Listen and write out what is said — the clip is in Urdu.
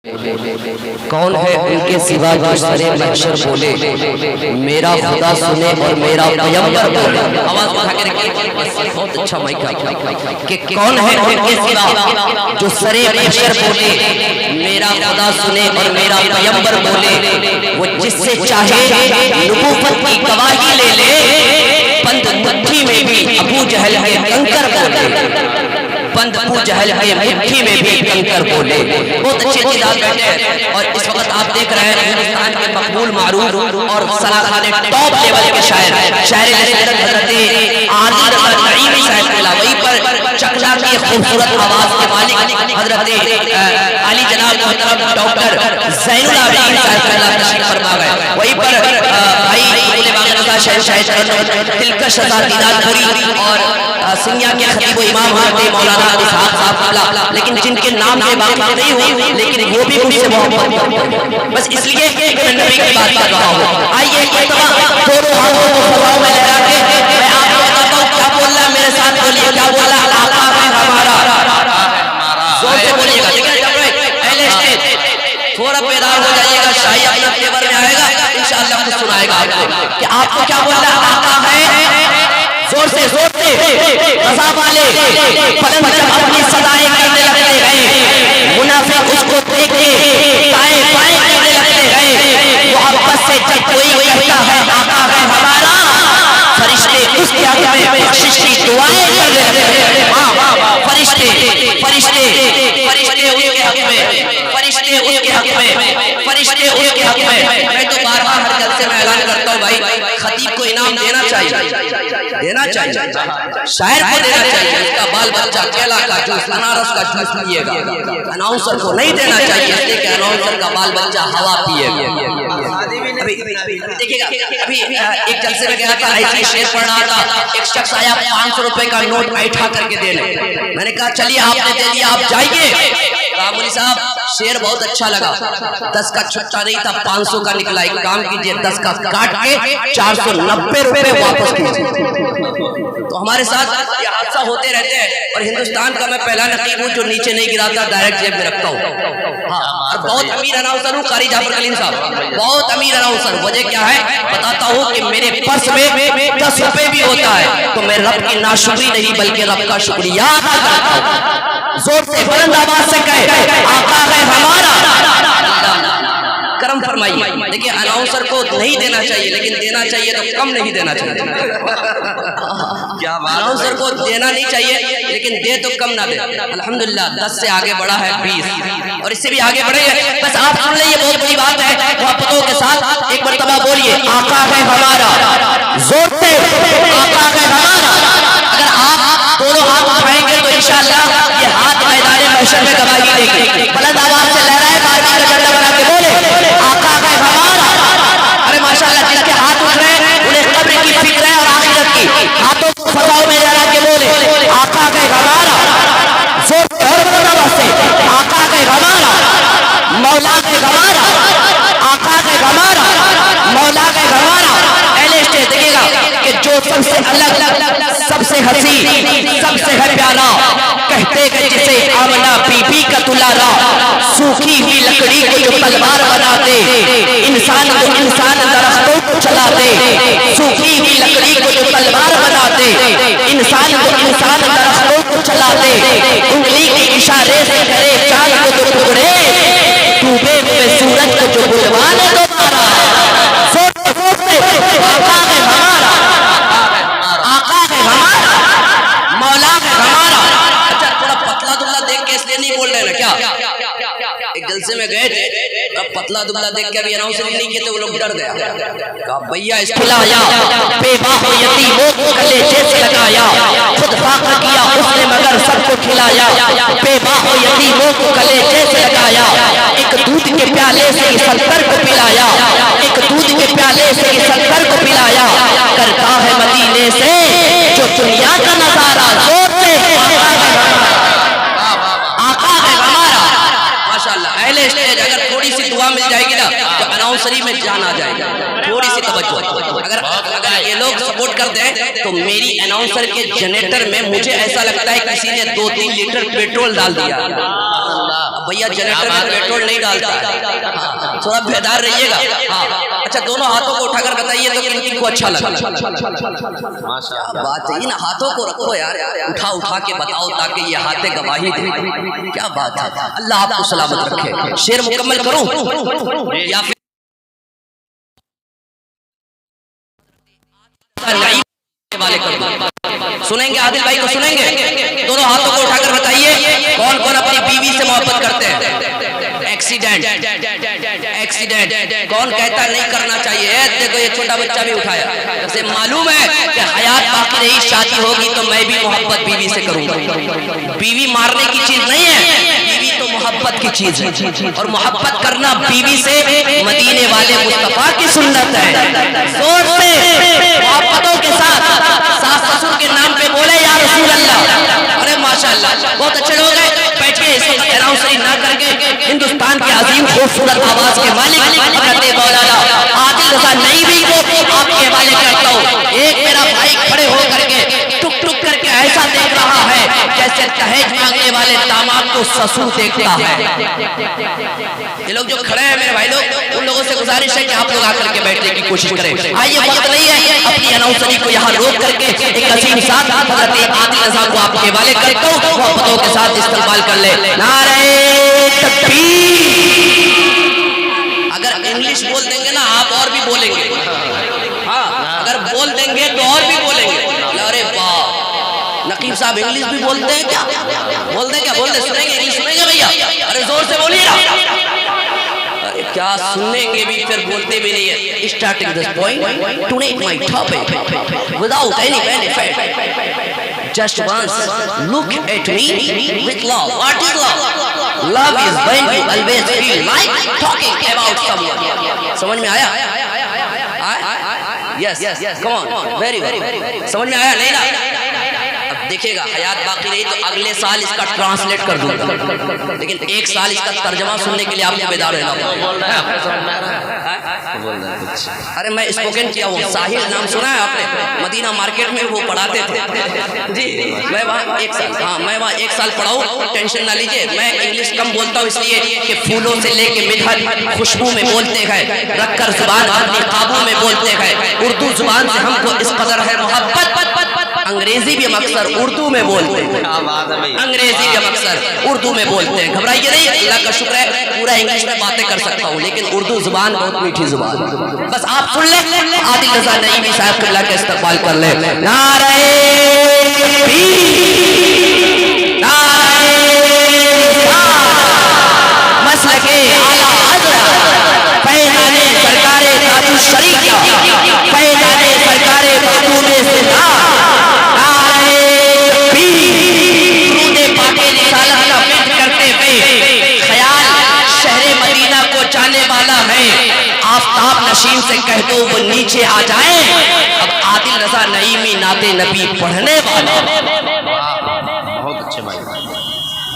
کون ہے ان کے سوا جو سرے محشر بولے میرا خدا سنے اور میرا پیغمبر بولے. آواز اٹھا کے رکھیے، بہت اچھا مائک ہے کہ کون ہے ان کے سوا جو سرے محشر بولے میرا خدا سنے اور میرا پیغمبر بولے. وہ جس سے چاہے نبوت کی گواہی لے لے، بند مٹھی میں بھی ابو جہل کے کنکر بولے، بند ابو جہل کے مٹھی میں بھی کنکر بولے. بہت اچھے چیز آپ بیٹھے ہیں اور اس وقت آپ دیکھ رہے ہیں ہندوستان کے مقبول معروف اور صلاحانے ٹاپ لیول کے شاعر حضرت عالی رضا نعیمی صاحب کے وہیں پر چکلا کی خوبصورت آواز کے مالک حضرت علی جناب محترم ڈاکٹر زین العابدین صاحب کے تشریف فرما گئے. وہیں پر بھائی بولے باغ شاہد دلکش رضا دیدار پوری اور سنگیا کے خطیب و امام حضرت مولانا اسحاق صاحب، لیکن جن کے نام سے واقف نہیں ہوں لیکن وہ بھی مجھ سے محبت کرتے ہیں، بس اس لیے کہ میں نبی کی بات کر رہا ہوں. آئیے ایک دفعہ دونوں ہاتھوں کو خطاؤں میں لہرا کے میں آپ کو بتاتا ہوں کیا بول رہا ہے. میرے ساتھ بولیے کیا بول رہا ہے. آقا ہے ہمارا. زور سے بولیے گا. لیکن اہل اسٹیج تھوڑا بیدار ہو جائیے گا، شاہی اپنا فلیور میں آئے گا، انشاءاللہ کچھ سنائے گا آپ کو کہ آپ کو کیا بول رہا ہے. آقا ہے. زور سے رضا والے پلند جب اپنی صدائیں کرنے لگتے گئے، منافق اس کو دیکھ کے دائیں بائیں کرنے لگتے گئے. محبت سے جب کوئی کہتا ہے آقا ہے ہمارا، فرشتے اس کے حق میں بخشش کی دعائیں کرنے لگتے ہیں. فرشتے اس کے حق میں. میں تو بار بار ہر جلسے میں اعلان کرتا ہوں بھائی خطیب کو انعام دینا چاہیے، شاعر کو دینا چاہیے. اس کا بال بچہ کیلا کا جوس انارس کا جوس پیے گا. اناؤنسر کو نہیں دینا چاہیے اس لیے کہ اناؤنسر کا بال بچہ ہوا پیے گا. دیکھیے گا ابھی ایک جلسے میں گیا تھا، ایسے شعر پڑھ رہا تھا، ایک شخص آیا 500 روپے کا نوٹ اٹھا کر کے دینے. میں نے کہا چلیے آپ نے دے دیا آپ جائیے. مولوی صاحب شعر بہت اچھا لگا، 10 کا چھٹا نہیں تھا 500 کا نکلا. ایک کام کیجئے 10 کا کاٹ کے 490 روپے واپس کیجئے. تو ہمارے ساتھ یہ حادثہ ہوتے رہتے ہیں اور ہندوستان کا میں پہلا نقیب ہوں جو نیچے نہیں گراتا، ڈائریکٹ جیب میں رکھتا ہوں. اور بہت امیر اناؤنسر ہوں قاری جعفر کلیم صاحب، بہت امیر اناؤنسر. وجہ کیا ہے بتاتا ہوں کہ میرے پرس میں 10 روپے بھی ہوتا ہے تو میں رب کی ناشکری نہیں بلکہ رب کا شکریہ ادا کرتا ہوں. زور سے بلند آواز سے کہے آقا ہے ہمارا. کرم فرمائیے. دیکھیں اناؤنسر کو نہیں دینا چاہیے لیکن دینا چاہیے تو کم نہیں دینا چاہیے. اناؤنسر کو دینا نہیں چاہیے لیکن دے تو کم نہ دے. الحمدللہ 10 سے آگے بڑھا ہے 20 اور اس سے بھی آگے بڑھے ہیں. بس آپ سن لیں یہ بہت بڑی بات ہے. محبتوں کے ساتھ ایک مرتبہ بولیے آقا ہے ہمارا. زور سے آقا ہے ہمارا. اگر آپ دونوں ہاتھ اٹھائیں گے تو انشاءاللہ یہ ہاتھ میدان محشر میں گواہی دے گی. بلند آواز سے لہرائے بارگاہ کا جھنڈا بنا کے بولے آقا ہے ہمارا. ارے ماشاءاللہ جن کے ہاتھ اٹھ رہے ہیں انہیں قبر کی فکر ہے اور آخرت کی. ہاتھوں کو فضاؤں میں لہرا کے بولے آقا ہے ہمارا. زور سے اور بلند آواز سے آقا ہے ہمارا، مولا ہے ہمارا، آقا ہے ہمارا، مولا ہے ہمارا. اہل اسٹیج دیکھیے گا کہ جو سب سے الگ، سب سے حسین، سب سے ہے پیارا، کہتے گئے جسے آمنہ بی بی کا دلارا. سوکھی ہوئی لکڑی کو جو تلوار بنا دے، انسان کو انسان درختوں کو چلا دے. سوکھی ہوئی لکڑی کو جو تلوار بنا دے، انسان کو انسان درختوں کو چلا دے. انگلی کے اشارے سے کرے چاند کو دو ٹکڑے، ڈوبے ہوئے سورج کو جو بلوانے دوبارہ. آقا ہے ہمارا، آقا ہے ہمارا، مولا ہے ہمارا. اچھا تھوڑا پتلا دبلا دیکھ کے اس لیے نہیں بول رہے نا کیا؟ ایک جلسے میں گئے تھے، پتلا دبلا دیکھ کے ابھی اناؤنسر نہیں کیے تھے، وہ لوگ ڈر گیا. کہا بھیا اس کو لایا بے باہ یتیموں کو کلیجے سے لگایا. خود فاقہ کیا اس نے مگر سب کو کھلایا. بے باہ یتیموں کو کلیجے سے لگایا. ایک دودھ کے پیالے سے سلطر کو پلایا. ایک دودھ کے پیالے سے سلطر کو پلایا. کرتا ہے مدینے سے جو دنیا کا نظارہ. زور سے آقا ہے ہمارا. ماشاءاللہ اہل لے اگر تھوڑی سی دعا مل جائے گی نا تو اناؤنسری میں جان آ جائے گا. تھوڑی سی توجہ اگر یہ لوگ سپورٹ کرتے ہیں تو میری اناؤنسر کے جنریٹر میں مجھے ایسا لگتا ہے کسی نے 2-3 لیٹر پیٹرول ڈال دیا. بھیا جنریٹر میں پیٹرول نہیں ڈالتا, تھوڑا بیدار رہیے گا. اچھا دونوں ہاتھوں کو اٹھا کر بتائیے تو کن کو اچھا لگا. بات ہے نا, ہاتھوں کو رکھو یار, اٹھا کے بتاؤ تاکہ یہ ہاتھیں گواہی دیں. کیا بات ہے, اللہ آپ کو سلامت رکھے. شعر مکمل کروں یا پھر سنیں گے؟ عادل بھائی کو سنیں گے؟ دونوں ہاتھوں کو اٹھا کر بتائیے کون کون اپنی بیوی سے محبت کرتے ہیں. ایکسیڈنٹ کون کہتا ہے نہیں کرنا چاہیے؟ دیکھو یہ چھوٹا بچہ بھی اٹھایا. اسے معلوم ہے کہ حیات باقی رہی, شادی ہوگی تو میں بھی محبت بیوی سے کروں گا. بیوی مارنے کی چیز نہیں ہے, بیوی تو محبت کی چیز ہے, اور محبت کرنا بیوی سے مدینے والے مصطفیٰ کی سنت ہے. زور سے محبتوں کے ساتھ ساس سسر کے نام پہ بولے یا رسول اللہ. ارے ماشاءاللہ بہت اچھے لوگ ہیں. بیٹھے اس وقت اناؤنسری نہ کر کے ہندوستان کے عظیم خوبصورت آواز کے مالک حضرت مولانا عادل رضا نعیمی کو آپ کے حوالے کرتا ہوں. ایک میرا بھائی کھڑے ہو کر کے ٹک ٹک کر کے ایسا دیکھ رہا ہے جیسے دہیج مانگنے والے داماد کو سسر دیکھتا ہے. یہ لوگ جو کھڑے ہیں میرے بھائی لوگ, ان لوگوں سے گزارش ہے کہ آپ لوگ آ کر کے بیٹھنے کی کوشش کریں. آئیے وقت نہیں ہے, اپنی اناؤنسری کو یہاں روک کر کے ایک عظیم ساتھ حضرت عادل رضا کو آپ کے حوالے کرتا ہوں. محبتوں کے ساتھ استقبال کر لے. نعرہ تکبیر. اگر انگلش بول دیں گے نا آپ اور بھی بولیں گے. ہاں اگر بول دیں گے تو اور بھی بولیں گے. ارے واہ, نقیب صاحب انگلش بھی بولتے ہیں کیا؟ بول دیں کیا؟ بول دیں, سنیں گے انگلش سنیں گے بھیا؟ ارے زور سے بولیے نا. ارے کیا سنیں گے بھی پھر بولتے بھی نہیں ہے. Starting this point, tonight my topic, without any benefit. Just once look at me with love. What is love? Love is when you always feel like talking about someone. سمجھ میں آیا؟ Yes, come on, very well. سمجھ میں آیا نہیں نا؟ اب دیکھے گا حیات باقی رہی تو اگلے سال اس کا ٹرانسلیٹ کر دوں گا, لیکن ایک سال اس کا ترجمہ سننے کے لیے آپ کو بیدار رہنا. ارے میں اسپوکن کیا ہوں, ساحل نام سنا ہے آپ نے؟ مدینہ مارکیٹ میں وہ پڑھاتے تھے جی. میں وہاں ایک سال پڑھا ہوں. ٹینشن نہ لیجئے, میں انگلش کم بولتا ہوں اس لیے کہ پھولوں سے لے کے مدحت خوشبو میں بولتے گئے, رکھ کر زبان اپنی قابو میں بولتے گئے. اردو زبان سے ہم کو اس قدر ہے محبت, انگریزی بھی ہم اکثر اردو میں بولتے ہیں. انگریزی بھی ہم اکثر اردو میں بولتے ہیں. گھبرائیے نہیں, اللہ کا شکر ہے پورا انگلش میں باتیں کر سکتا ہوں, لیکن اردو زبان بہت میٹھی زبان. بس آپ سن لیں, عادل رضا نعیمی صاحب اللہ کا استقبال کر لیں. نعرہ تکبیر, نعرہ مسلک اعلیٰ حضرت فیضان سرکار تاج الشریعہ, فیضان سرکار خاتون سردار, آفتاب نشین سے کہہ دو وہ نیچے آ جائیں. اب عادل رضا نعیمی نعت نبی پڑھنے والا